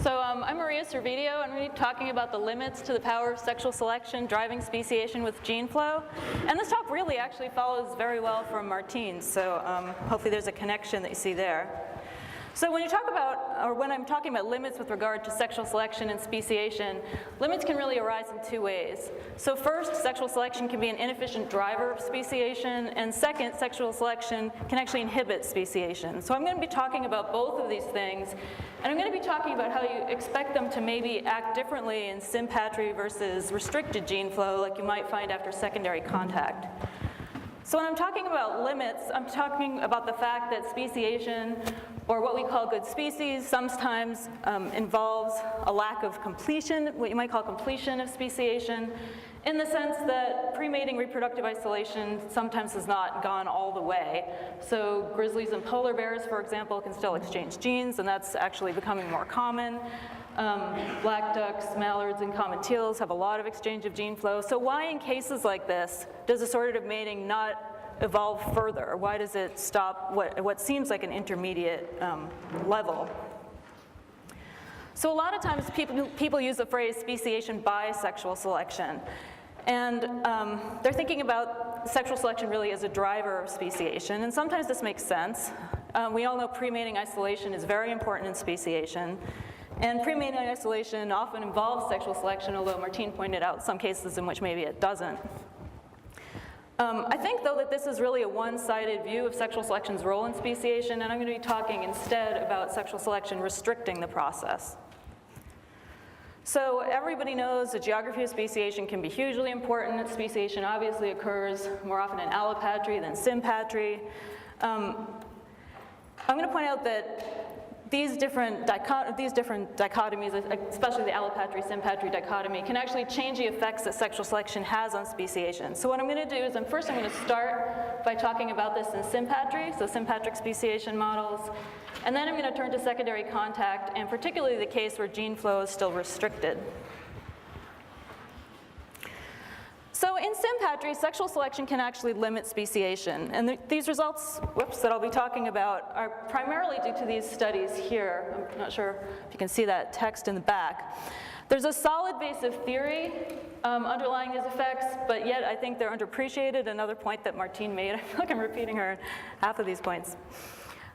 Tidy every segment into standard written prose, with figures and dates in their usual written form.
So I'm Maria Servedio, and we're going to be talking about the limits to the power of sexual selection driving speciation with gene flow. And this talk really actually follows very well from Martine's, so hopefully there's a connection that you see there. So when you talk about, or when I'm talking about limits with regard to sexual selection and speciation, limits can really arise in two ways. So first, sexual selection can be an inefficient driver of speciation, and second, sexual selection can actually inhibit speciation. So I'm going to be talking about both of these things, and I'm going to be talking about how you expect them to maybe act differently in sympatry versus restricted gene flow like you might find after secondary contact. So when I'm talking about limits, I'm talking about the fact that speciation, or what we call good species, sometimes involves a lack of completion, what you might call completion of speciation, in the sense that pre-mating reproductive isolation sometimes has not gone all the way. So grizzlies and polar bears, for example, can still exchange genes, and that's actually becoming more common. Black ducks, mallards, and common teals have a lot of exchange of gene flow. So why in cases like this does assortative mating not evolve further? Why does it stop what seems like an intermediate level? So a lot of times people use the phrase speciation by sexual selection. And they're thinking about sexual selection really as a driver of speciation, and sometimes this makes sense. We all know pre-mating isolation is very important in speciation. And pre-mating isolation often involves sexual selection, although Martine pointed out some cases in which maybe it doesn't. I think, though, that this is really a one-sided view of sexual selection's role in speciation, and I'm going to be talking instead about sexual selection restricting the process. So everybody knows the geography of speciation can be hugely important. Speciation obviously occurs more often in allopatry than sympatry. I'm going to point out that these different dichotomies, especially the allopatry-sympatry dichotomy, can actually change the effects that sexual selection has on speciation. So what I'm going to do is first I'm going to start by talking about this in sympatry, so sympatric speciation models, and then I'm going to turn to secondary contact, and particularly the case where gene flow is still restricted. So in sympatry, sexual selection can actually limit speciation. And these results, that I'll be talking about are primarily due to these studies here. I'm not sure if you can see that text in the back. There's a solid base of theory underlying these effects, but yet I think they're underappreciated, another point that Martine made. I feel like I'm repeating her half of these points.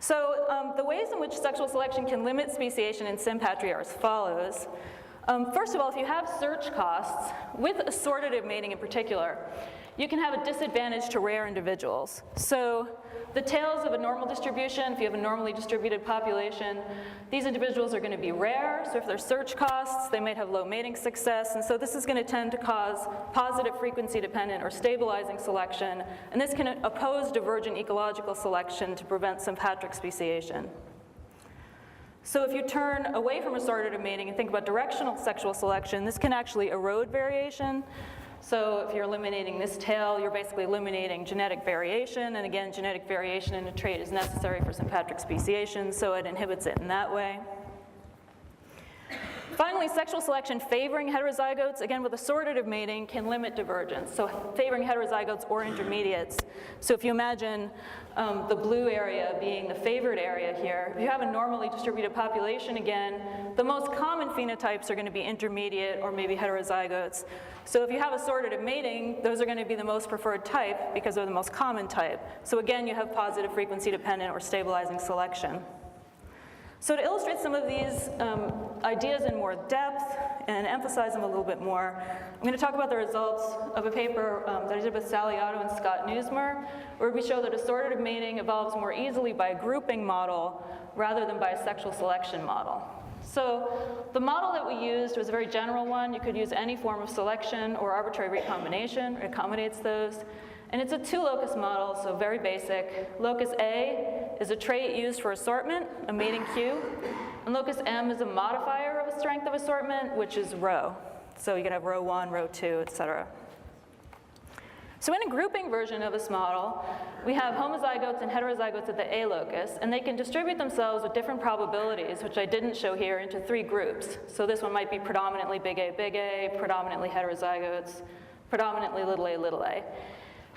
So the ways in which sexual selection can limit speciation in sympatry are as follows. First of all, if you have search costs, with assortative mating in particular, you can have a disadvantage to rare individuals. So the tails of a normal distribution, if you have a normally distributed population, these individuals are going to be rare. So if there's search costs, they might have low mating success. And so this is going to tend to cause positive frequency dependent or stabilizing selection. And this can oppose divergent ecological selection to prevent sympatric speciation. So if you turn away from assortative mating and think about directional sexual selection, this can actually erode variation. So if you're eliminating this tail, you're basically eliminating genetic variation, and again, genetic variation in a trait is necessary for sympatric speciation, so it inhibits it in that way. Finally, sexual selection favoring heterozygotes, again with assortative mating, can limit divergence, so favoring heterozygotes or intermediates. So if you imagine the blue area being the favored area here, if you have a normally distributed population again, the most common phenotypes are going to be intermediate or maybe heterozygotes. So if you have assortative mating, those are going to be the most preferred type because they're the most common type. So again, you have positive frequency dependent or stabilizing selection. So to illustrate some of these ideas in more depth and emphasize them a little bit more, I'm going to talk about the results of a paper that I did with Sally Otto and Scott Newsmer, where we show that assortative mating evolves more easily by a grouping model rather than by a sexual selection model. So the model that we used was a very general one. You could use any form of selection or arbitrary recombination. It accommodates those. And it's a two-locus model, so very basic. Locus A is a trait used for assortment, a mating cue. And locus M is a modifier of a strength of assortment, which is rho. So you could have rho 1, rho 2, et cetera. So in a grouping version of this model, we have homozygotes and heterozygotes at the A locus, and they can distribute themselves with different probabilities, which I didn't show here, into three groups. So this one might be predominantly big A, predominantly heterozygotes, predominantly little a.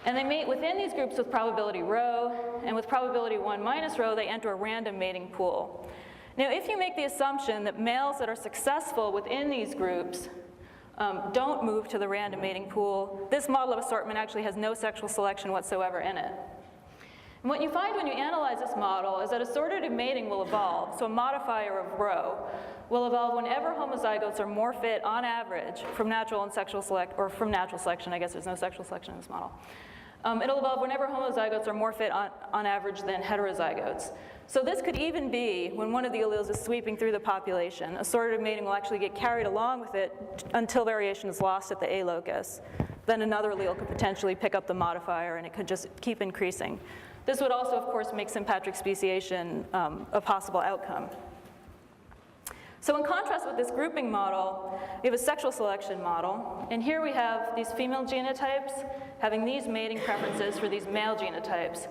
And they mate within these groups with probability rho, and with probability 1 minus rho, they enter a random mating pool. Now, if you make the assumption that males that are successful within these groups don't move to the random mating pool, this model of assortment actually has no sexual selection whatsoever in it. And what you find when you analyze this model is that assortative mating will evolve, so a modifier of rho will evolve whenever homozygotes are more fit on average from natural and sexual from natural selection. I guess there's no sexual selection in this model. It'll evolve whenever homozygotes are more fit on average than heterozygotes. So this could even be when one of the alleles is sweeping through the population. Assortative mating will actually get carried along with it until variation is lost at the A locus. Then another allele could potentially pick up the modifier and it could just keep increasing. This would also, of course, make sympatric speciation a possible outcome. So in contrast with this grouping model, we have a sexual selection model. And here we have these female genotypes having these mating preferences for these male genotypes.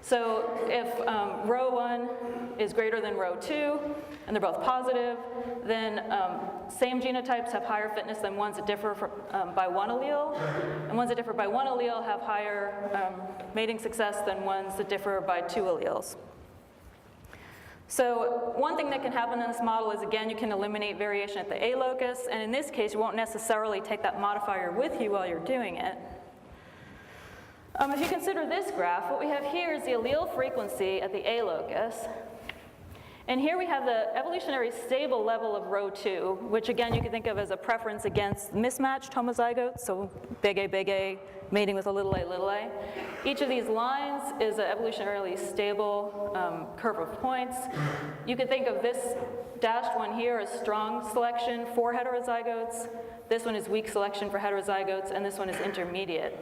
So if rho 1 is greater than rho 2, and they're both positive, then same genotypes have higher fitness than ones that differ by one allele. And ones that differ by one allele have higher mating success than ones that differ by two alleles. So one thing that can happen in this model is, again, you can eliminate variation at the A locus, and in this case, you won't necessarily take that modifier with you while you're doing it. If you consider this graph, what we have here is the allele frequency at the A locus. And here we have the evolutionary stable level of rho 2, which again you can think of as a preference against mismatched homozygotes, so big A, mating with a little a. Each of these lines is an evolutionarily stable curve of points. You could think of this dashed one here as strong selection for heterozygotes. This one is weak selection for heterozygotes, and this one is intermediate.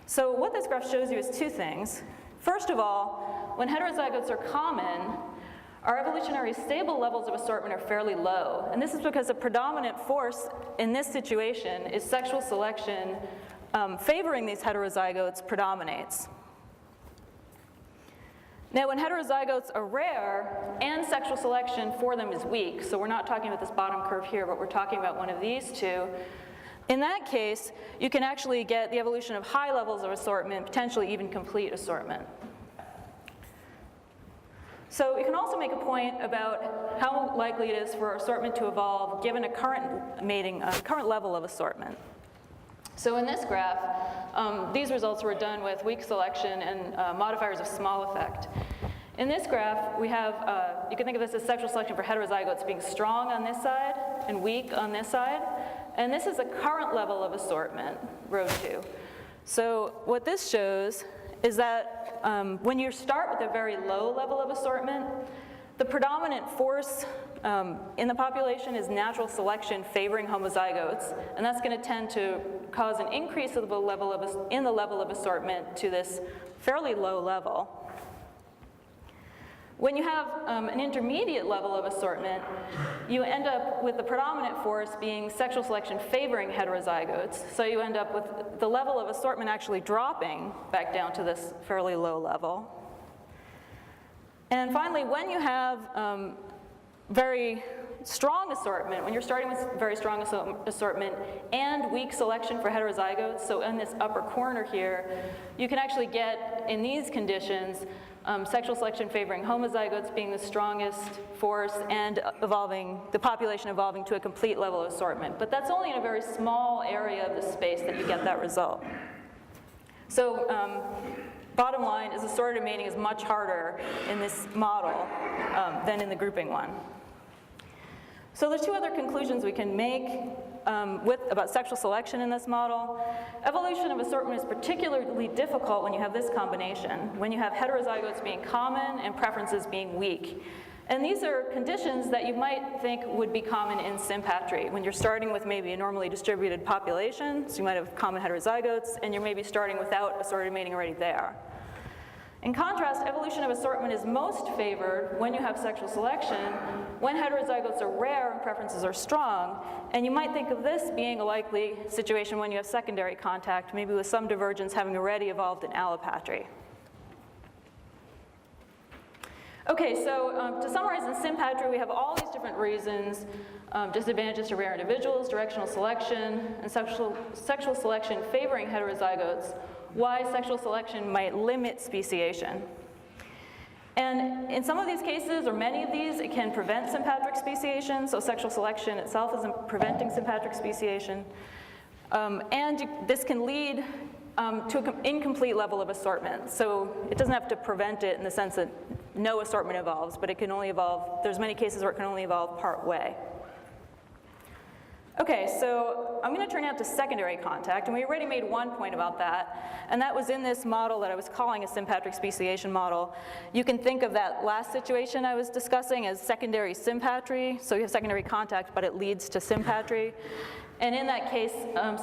So what this graph shows you is two things. First of all, when heterozygotes are common, our evolutionary stable levels of assortment are fairly low. And this is because the predominant force in this situation is sexual selection favoring these heterozygotes predominates. Now, when heterozygotes are rare and sexual selection for them is weak, so we're not talking about this bottom curve here, but we're talking about one of these two, in that case, you can actually get the evolution of high levels of assortment, potentially even complete assortment. So we can also make a point about how likely it is for assortment to evolve given a current level of assortment. So in this graph, these results were done with weak selection and modifiers of small effect. In this graph, we have, you can think of this as sexual selection for heterozygotes being strong on this side and weak on this side. And this is a current level of assortment, rho 2. So what this shows is that when you start with a very low level of assortment, the predominant force in the population is natural selection favoring homozygotes, and that's going to tend to cause an increase of the level of assortment to this fairly low level. When you have an intermediate level of assortment, you end up with the predominant force being sexual selection favoring heterozygotes. So you end up with the level of assortment actually dropping back down to this fairly low level. And finally, when you have very strong assortment, when you're starting with very strong assortment and weak selection for heterozygotes, so in this upper corner here, you can actually get, in these conditions, sexual selection favoring homozygotes being the strongest force and the population evolving to a complete level of assortment. But that's only in a very small area of the space that you get that result. So bottom line is assortative mating is much harder in this model than in the grouping one. So there's two other conclusions we can make about sexual selection in this model. Evolution of assortment is particularly difficult when you have this combination, when you have heterozygotes being common and preferences being weak. And these are conditions that you might think would be common in Sympatry, when you're starting with maybe a normally distributed population, so you might have common heterozygotes, and you're maybe starting without assortative mating already there. In contrast, evolution of assortment is most favored when you have sexual selection, when heterozygotes are rare and preferences are strong, and you might think of this being a likely situation when you have secondary contact, maybe with some divergence having already evolved in allopatry. Okay, so to summarize, in Sympatry, we have all these different reasons, disadvantages to rare individuals, directional selection, and sexual selection favoring heterozygotes, why sexual selection might limit speciation. And in some of these cases, or many of these, it can prevent sympatric speciation, so sexual selection itself isn't preventing sympatric speciation. This can lead to an incomplete level of assortment. So it doesn't have to prevent it in the sense that no assortment evolves, but it can only evolve, there's many cases where it can only evolve part way. Okay, so I'm going to turn now to secondary contact, and we already made one point about that, and that was in this model that I was calling a sympatric speciation model. You can think of that last situation I was discussing as secondary sympatry, so you have secondary contact, but it leads to sympatry. And in that case,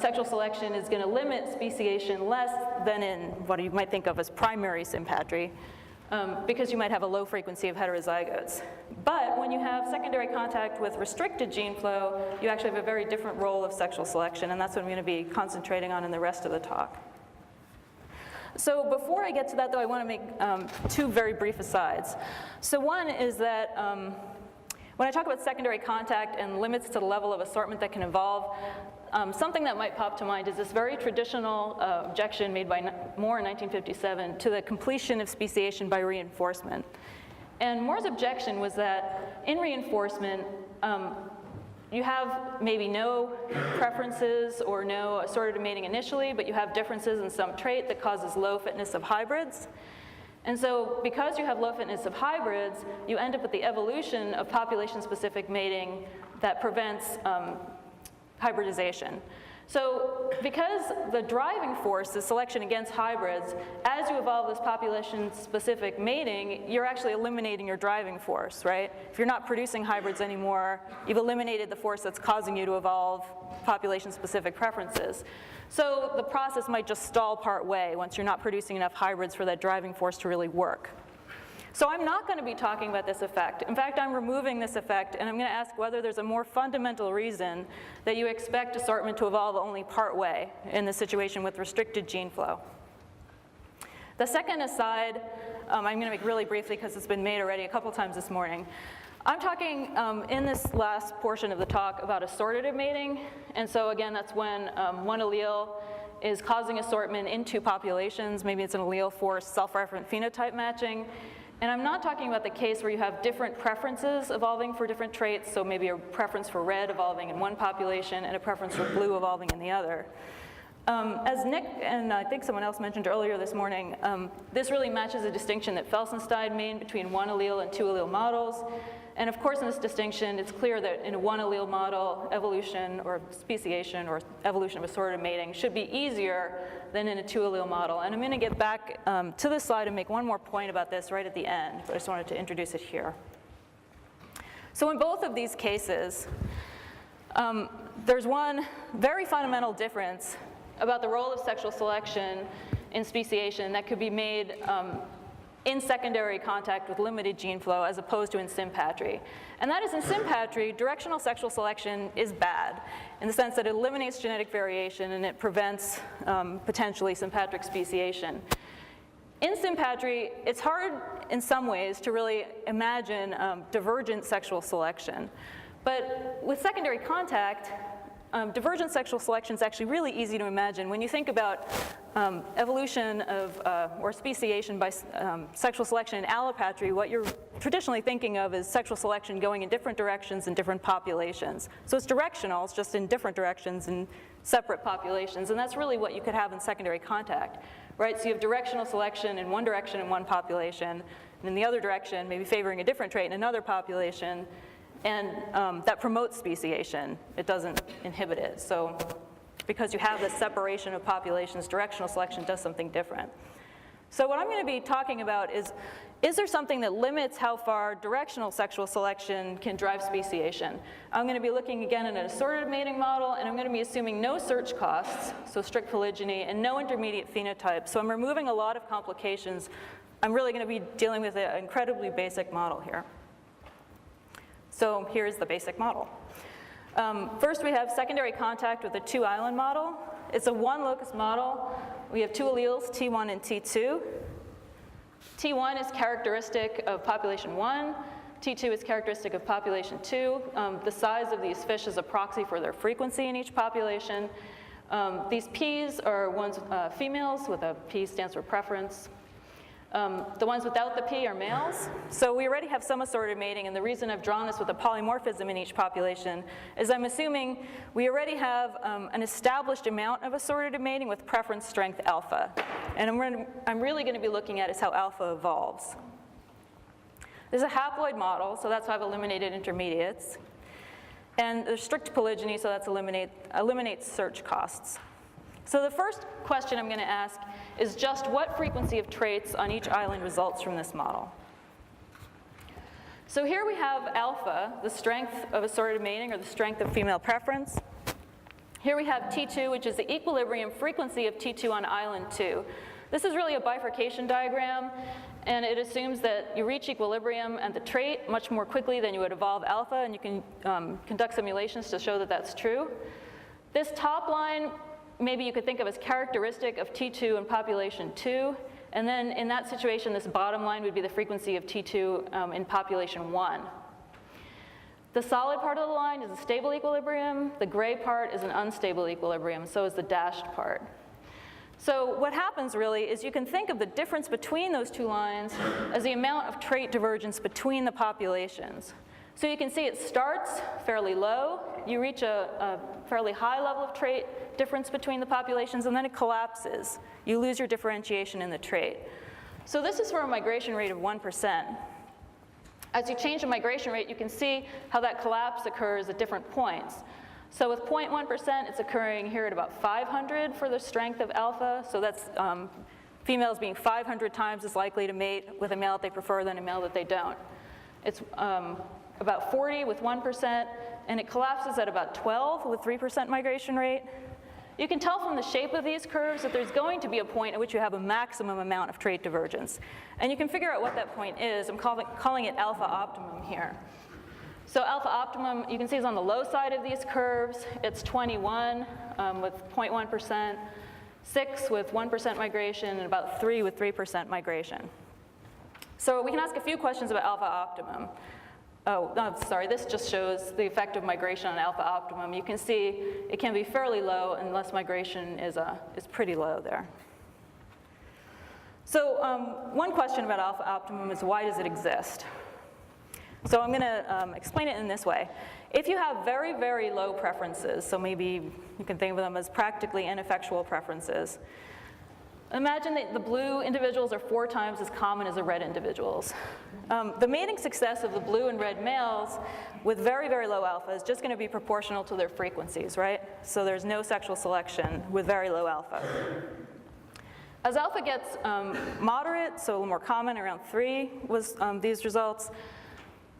sexual selection is going to limit speciation less than in what you might think of as primary sympatry, because you might have a low frequency of heterozygotes. But when you have secondary contact with restricted gene flow, you actually have a very different role of sexual selection, and that's what I'm going to be concentrating on in the rest of the talk. So before I get to that, though, I want to make two very brief asides. So one is that when I talk about secondary contact and limits to the level of assortment that can evolve, something that might pop to mind is this very traditional objection made by Moore in 1957 to the completion of speciation by reinforcement. And Moore's objection was that in reinforcement, you have maybe no preferences or no assortative mating initially, but you have differences in some trait that causes low fitness of hybrids. And so because you have low fitness of hybrids, you end up with the evolution of population-specific mating that prevents hybridization. So because the driving force is selection against hybrids, as you evolve this population-specific mating, you're actually eliminating your driving force, right? If you're not producing hybrids anymore, you've eliminated the force that's causing you to evolve population-specific preferences. So the process might just stall part way once you're not producing enough hybrids for that driving force to really work. So I'm not going to be talking about this effect. In fact, I'm removing this effect, and I'm going to ask whether there's a more fundamental reason that you expect assortment to evolve only part way in the situation with restricted gene flow. The second aside, I'm going to make really briefly because it's been made already a couple times this morning. I'm talking in this last portion of the talk about assortative mating, and so again, that's when one allele is causing assortment in two populations. Maybe it's an allele for self-referent phenotype matching. And I'm not talking about the case where you have different preferences evolving for different traits, so maybe a preference for red evolving in one population and a preference for blue evolving in the other. As Nick and I think someone else mentioned earlier this morning, this really matches a distinction that Felsenstein made between one allele and two allele models. And of course, in this distinction, it's clear that in a one allele model, evolution or speciation or evolution of assortative mating should be easier than in a two allele model. And I'm going to get back to this slide and make one more point about this right at the end, but I just wanted to introduce it here. So in both of these cases, there's one very fundamental difference about the role of sexual selection in speciation that could be made in secondary contact with limited gene flow as opposed to in sympatry. And that is, in sympatry, directional sexual selection is bad in the sense that it eliminates genetic variation and it prevents potentially sympatric speciation. In sympatry, it's hard in some ways to really imagine divergent sexual selection. But with secondary contact, divergent sexual selection is actually really easy to imagine. When you think about evolution of, or speciation by sexual selection in allopatry, what you're traditionally thinking of is sexual selection going in different directions in different populations. So it's directional, it's just in different directions in separate populations, and that's really what you could have in secondary contact, right? So you have directional selection in one direction in one population, and in the other direction, maybe favoring a different trait in another population, and that promotes speciation. It doesn't inhibit it. So because you have this separation of populations, directional selection does something different. So what I'm going to be talking about is there something that limits how far directional sexual selection can drive speciation? I'm going to be looking again at an assortative mating model, and I'm going to be assuming no search costs, so strict polygyny, and no intermediate phenotype. So I'm removing a lot of complications. I'm really going to be dealing with an incredibly basic model here. So here's the basic model. First, we have secondary contact with a two-island model. It's a one-locus model. We have two alleles, T1 and T2. T1 is characteristic of population 1. T2 is characteristic of population 2. The size of these fish is a proxy for their frequency in each population. These Ps are ones females with a P stands for preference. The ones without the P are males. So we already have some assorted mating, and the reason I've drawn this with a polymorphism in each population is I'm assuming we already have an established amount of assorted mating with preference strength alpha. And I'm really going to be looking at is how alpha evolves. There's a haploid model, so that's why I've eliminated intermediates. And there's strict polygyny, so that eliminates search costs. So the first question I'm going to ask is just what frequency of traits on each island results from this model. So here we have alpha, the strength of assorted mating or the strength of female preference. Here we have T2, which is the equilibrium frequency of T2 on island 2. This is really a bifurcation diagram, and it assumes that you reach equilibrium and the trait much more quickly than you would evolve alpha, and you can conduct simulations to show that that's true. This top line, maybe you could think of as characteristic of T2 in population 2, and then in that situation, this bottom line would be the frequency of T2 in population 1. The solid part of the line is a stable equilibrium, the gray part is an unstable equilibrium, so is the dashed part. So what happens really is you can think of the difference between those two lines as the amount of trait divergence between the populations. So you can see it starts fairly low, you reach a fairly high level of trait difference between the populations, and then it collapses. You lose your differentiation in the trait. So this is for a migration rate of 1%. As you change the migration rate, you can see how that collapse occurs at different points. So with 0.1%, it's occurring here at about 500 for the strength of alpha. So that's females being 500 times as likely to mate with a male that they prefer than a male that they don't. It's about 40 with 1%, and it collapses at about 12 with 3% migration rate. You can tell from the shape of these curves that there's going to be a point at which you have a maximum amount of trait divergence. And you can figure out what that point is. I'm calling it alpha optimum here. So alpha optimum, you can see, is on the low side of these curves. It's 21 with 0.1%, 6 with 1% migration, and about 3 with 3% migration. So we can ask a few questions about alpha optimum. Oh, no, sorry, this just shows the effect of migration on alpha optimum. You can see it can be fairly low unless migration is pretty low there. So one question about alpha optimum is why does it exist? So I'm going to explain it in this way. If you have very, very low preferences, so maybe you can think of them as practically ineffectual preferences, imagine that the blue individuals are 4 times as common as the red individuals. The mating success of the blue and red males with very, very low alpha is just going to be proportional to their frequencies, right? So there's no sexual selection with very low alpha. As alpha gets moderate, so a little more common, around 3 was these results,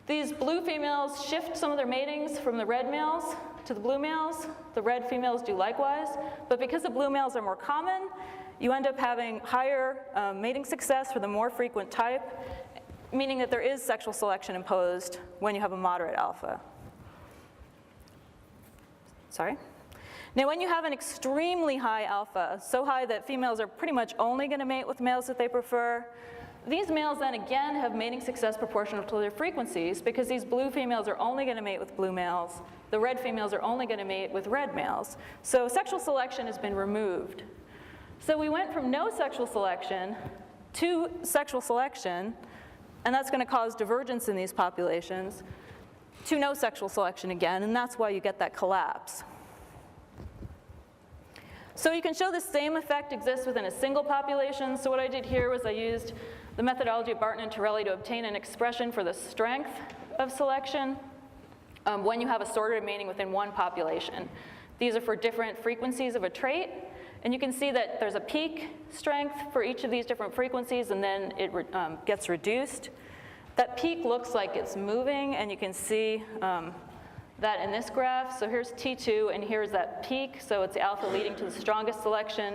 these blue females shift some of their matings from the red males to the blue males. The red females do likewise. But because the blue males are more common, you end up having higher mating success for the more frequent type, meaning that there is sexual selection imposed when you have a moderate alpha. Sorry? Now, when you have an extremely high alpha, so high that females are pretty much only going to mate with males that they prefer, these males then again have mating success proportional to their frequencies because these blue females are only going to mate with blue males. The red females are only going to mate with red males. So sexual selection has been removed. So we went from no sexual selection to sexual selection, and that's going to cause divergence in these populations, to no sexual selection again, and that's why you get that collapse. So you can show the same effect exists within a single population. So what I did here was I used the methodology of Barton and Torelli to obtain an expression for the strength of selection when you have assorted mating within one population. These are for different frequencies of a trait. And you can see that there's a peak strength for each of these different frequencies, and then it gets reduced. That peak looks like it's moving, and you can see that in this graph. So here's T2, and here's that peak. So it's alpha leading to the strongest selection.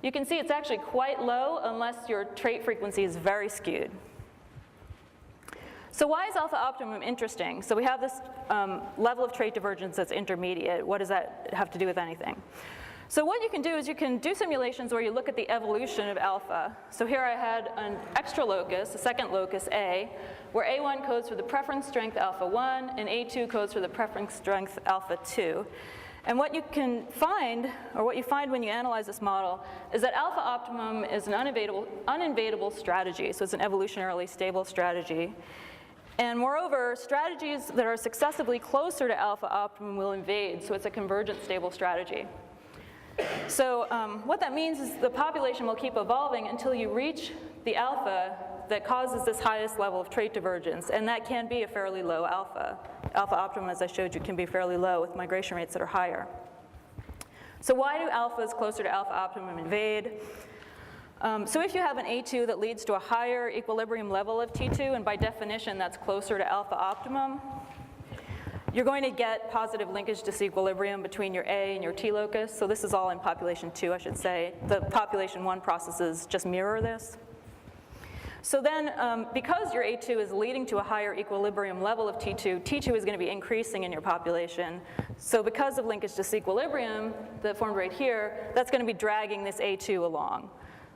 You can see it's actually quite low unless your trait frequency is very skewed. So why is alpha optimum interesting? So we have this level of trait divergence that's intermediate. What does that have to do with anything? So what you can do is you can do simulations where you look at the evolution of alpha. So here I had an extra locus, a second locus A, where A1 codes for the preference strength alpha 1, and A2 codes for the preference strength alpha 2. And what you can find, or what you find when you analyze this model, is that alpha optimum is an uninvadable strategy, so it's an evolutionarily stable strategy. And moreover, strategies that are successively closer to alpha optimum will invade, so it's a convergent stable strategy. So what that means is the population will keep evolving until you reach the alpha that causes this highest level of trait divergence, and that can be a fairly low alpha. Alpha optimum, as I showed you, can be fairly low with migration rates that are higher. So why do alphas closer to alpha optimum invade? So if you have an A2 that leads to a higher equilibrium level of T2, and by definition that's closer to alpha optimum, you're going to get positive linkage disequilibrium between your A and your T locus. So this is all in population 2, I should say. The population 1 processes just mirror this. So then, because your A2 is leading to a higher equilibrium level of T2, T2 is going to be increasing in your population. So because of linkage disequilibrium that formed right here, that's going to be dragging this A2 along.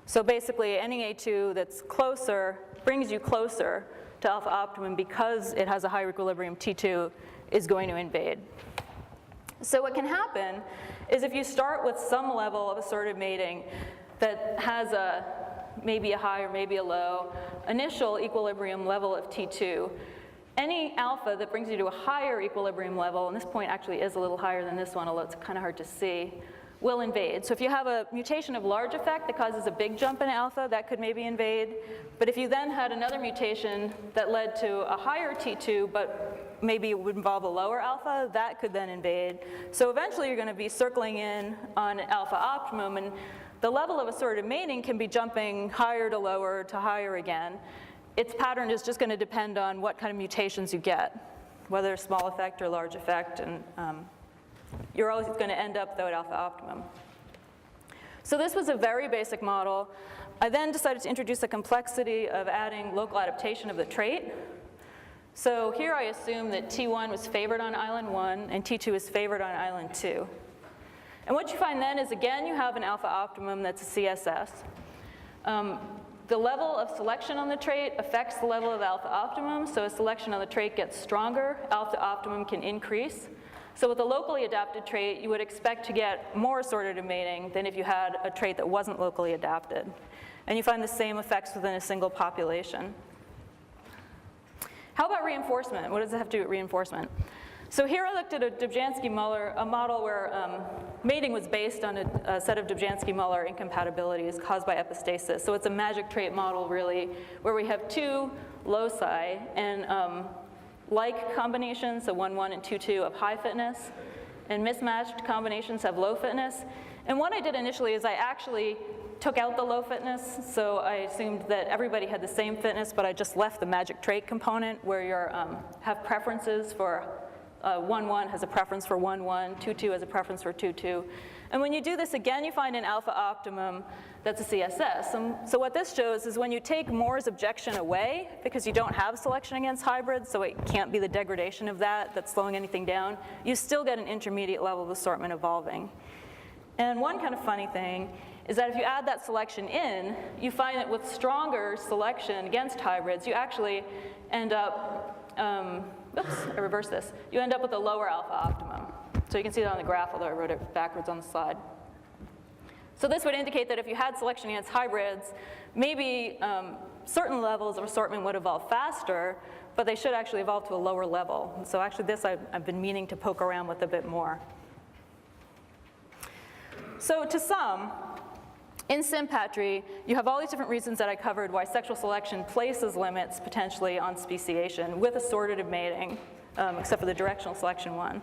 So basically, any A2 that's closer brings you closer to alpha optimum because it has a higher equilibrium T2 is going to invade. So what can happen is if you start with some level of assorted mating that has maybe a high or maybe a low initial equilibrium level of T2, any alpha that brings you to a higher equilibrium level, and this point actually is a little higher than this one, although it's kind of hard to see, will invade. So if you have a mutation of large effect that causes a big jump in alpha, that could maybe invade. But if you then had another mutation that led to a higher T2, but maybe it would involve a lower alpha, that could then invade. So eventually you're going to be circling in on alpha optimum, and the level of assorted mating can be jumping higher to lower to higher again. Its pattern is just going to depend on what kind of mutations you get, whether small effect or large effect, and you're always going to end up, though, at alpha optimum. So this was a very basic model. I then decided to introduce the complexity of adding local adaptation of the trait. So here I assume that T1 was favored on island 1 and T2 is favored on island 2. And what you find then is, again, you have an alpha optimum that's a CSS. The level of selection on the trait affects the level of alpha optimum, so as selection on the trait gets stronger, alpha optimum can increase. So with a locally adapted trait, you would expect to get more assortative mating than if you had a trait that wasn't locally adapted. And you find the same effects within a single population. How about reinforcement? What does it have to do with reinforcement? So here I looked at a Dobzhansky-Muller, a model where mating was based on a set of Dobzhansky-Muller incompatibilities caused by epistasis. So it's a magic trait model, really, where we have two loci and like combinations, so 1, 1, and 2, 2 of high fitness, and mismatched combinations have low fitness. And what I did initially is I actually took out the low fitness, so I assumed that everybody had the same fitness, but I just left the magic trait component where you have preferences for 1, 1 has a preference for 1, 1, 2, 2 has a preference for 2, 2. And when you do this again, you find an alpha optimum that's a CSS. So what this shows is when you take Moore's objection away, because you don't have selection against hybrids, so it can't be the degradation of that that's slowing anything down, you still get an intermediate level of assortment evolving. And one kind of funny thing is that if you add that selection in, you find that with stronger selection against hybrids, you actually end up, oops, I reversed this. You end up with a lower alpha optimum. So you can see that on the graph, although I wrote it backwards on the slide. So this would indicate that if you had selection against hybrids, maybe certain levels of assortment would evolve faster, but they should actually evolve to a lower level. And so actually this I've been meaning to poke around with a bit more. So to sum, in Sympatry, you have all these different reasons that I covered why sexual selection places limits potentially on speciation with assortative mating, except for the directional selection one.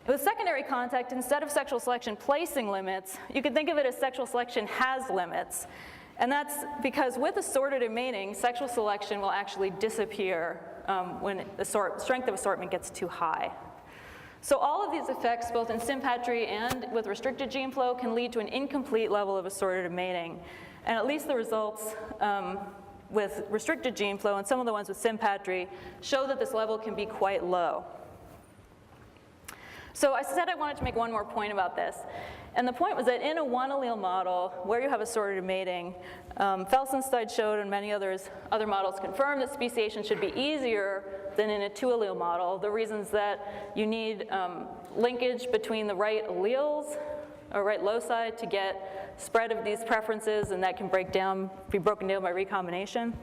With secondary contact, instead of sexual selection placing limits, you can think of it as sexual selection has limits. And that's because with assortative mating, sexual selection will actually disappear when the strength of assortment gets too high. So all of these effects, both in Sympatry and with restricted gene flow, can lead to an incomplete level of assortative mating. And at least the results with restricted gene flow and some of the ones with Sympatry show that this level can be quite low. So I said I wanted to make one more point about this. And the point was that in a one allele model where you have assortative mating, Felsenstein showed and many other models confirmed that speciation should be easier than in a 2-allele model. The reasons that you need linkage between the right alleles or right loci to get spread of these preferences, and that can be broken down by recombination.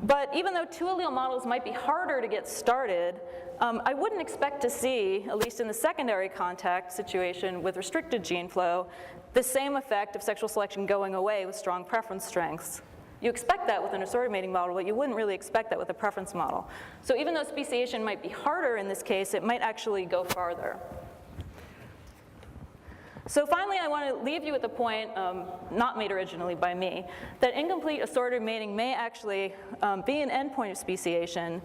But even though 2-allele models might be harder to get started, I wouldn't expect to see, at least in the secondary contact situation with restricted gene flow, the same effect of sexual selection going away with strong preference strengths. You expect that with an assorted mating model, but you wouldn't really expect that with a preference model. So even though speciation might be harder in this case, it might actually go farther. So finally, I want to leave you with the point, not made originally by me, that incomplete assorted mating may actually be an endpoint of speciation,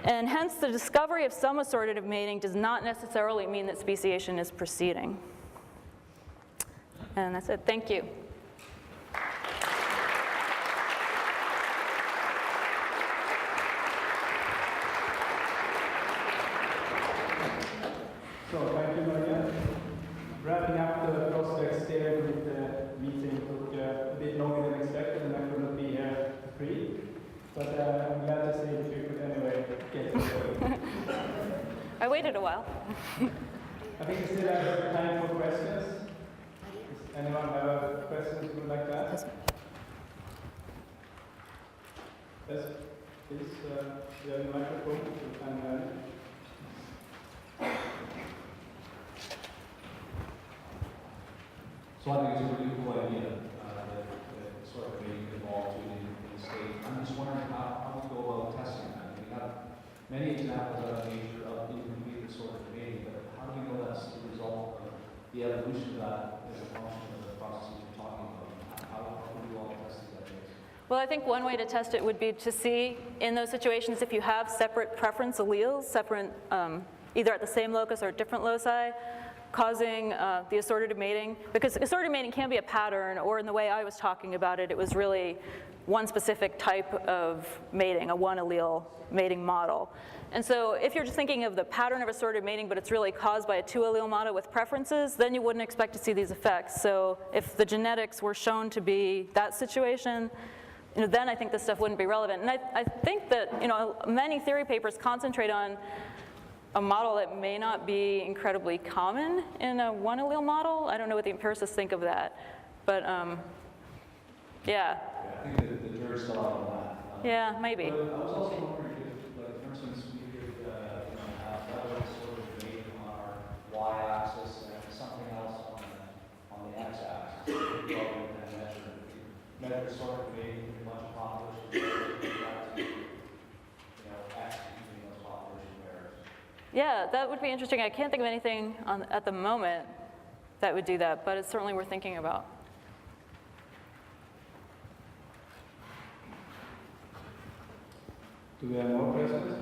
and hence the discovery of some assortative mating does not necessarily mean that speciation is proceeding. And that's it. Thank you. So thank you, Maria. Wrapping up the prospects there with the meeting took a bit longer than expected, and I could not be here free. But I'm glad to say that we could anyway get to it. I waited a while. I think we still have time for questions. Does anyone have questions you would like to ask? Yes, please. You have the microphone. So I think it's a really cool idea that sort of being involved in the state. I'm just wondering how we go about testing that. We have many examples out of nature of incomplete sort of mating, but how do you know that's the result of the evolution of that as a function of the processes you're talking about? How do you all test these ideas? Well, I think one way to test it would be to see in those situations if you have separate preference alleles, separate, either at the same locus or at different loci, causing the assortative mating, because assortative mating can be a pattern, or in the way I was talking about it, it was really one specific type of mating, a 1-allele mating model. And so if you're just thinking of the pattern of assortative mating, but it's really caused by a 2-allele model with preferences, then you wouldn't expect to see these effects. So if the genetics were shown to be that situation, then I think this stuff wouldn't be relevant. And I think that many theory papers concentrate on a model that may not be incredibly common in a 1-allele model. I don't know what the empiricists think of that, but yeah. I think the jury's still out on that. Yeah, maybe. But I was also wondering if, like, for instance, we could have that sort of mating on our y-axis and something else on the x-axis. Measure sort of mating in a bunch of populations. Yeah, that would be interesting. I can't think of anything at the moment that would do that, but it's certainly worth thinking about. Do we have more questions?